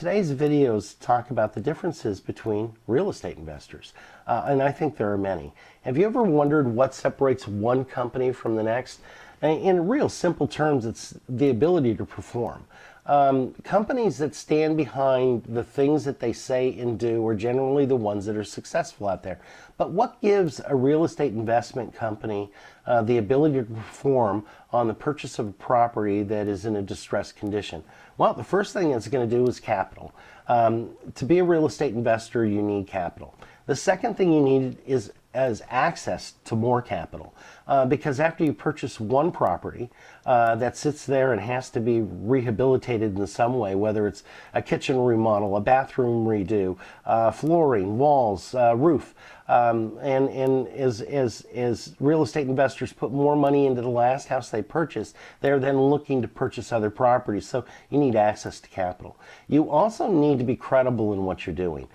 Today's videos talk about the differences between real estate investors, and I think there are many. Have you ever wondered what separates one company from the next? In real simple terms, it's the ability to perform. Companies that stand behind the things that they say and do are generally the ones that are successful out there. But what gives a real estate investment company the ability to perform on the purchase of a property that is in a distressed condition? Well, the first thing it's going to do is capital. To be a real estate investor, you need capital. The second thing you need is access to more capital, because after you purchase one property that sits there and has to be rehabilitated in some way, whether it's a kitchen remodel, a bathroom redo, flooring, walls, roof, and as real estate investors put more money into the last house they purchased, they're then looking to purchase other properties. So you need access to capital. You also need to be credible in what you're doing.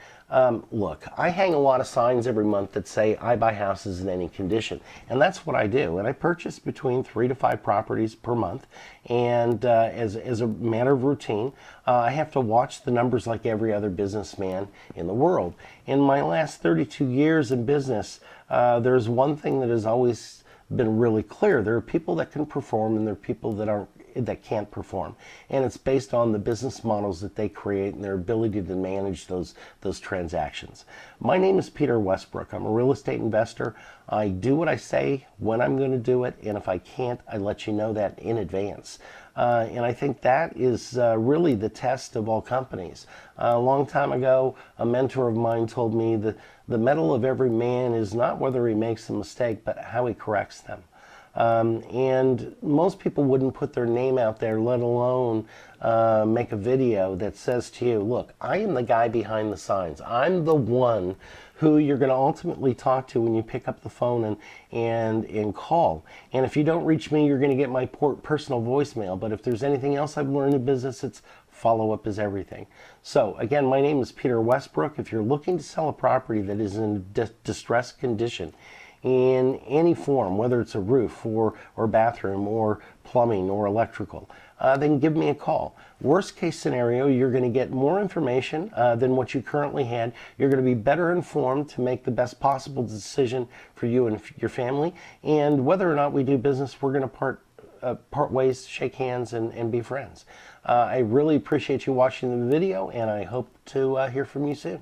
Look, I hang a lot of signs every month that say I buy houses in any condition, and that's what I do. And I purchase between 3 to 5 properties per month, and as a matter of routine, I have to watch the numbers like every other businessman in the world. In my last 32 years in business, there's one thing that has always been really clear. There are people that can perform, and there are people that can't perform, and it's based on the business models that they create and their ability to manage those transactions. My name is Peter Westbrook. I'm a real estate investor. I do what I say when I'm going to do it, and if I can't, I let you know that in advance. And I think that is really the test of all companies. A long time ago, a mentor of mine told me that the mettle of every man is not whether he makes a mistake, but how he corrects them. And most people wouldn't put their name out there, let alone make a video that says to you, look, I am the guy behind the signs. I'm the one who you're going to ultimately talk to when you pick up the phone and call. And if you don't reach me, you're going to get my personal voicemail. But if there's anything else I've learned in business, it's follow-up is everything. So again, my name is Peter Westbrook. If you're looking to sell a property that is in distressed condition, in any form, whether it's a roof or bathroom or plumbing or electrical, then give me a call. Worst case scenario, you're going to get more information than what you currently had. You're going to be better informed to make the best possible decision for you and your family. And whether or not we do business, we're going to part ways, shake hands, and be friends. I really appreciate you watching the video, and I hope to hear from you soon.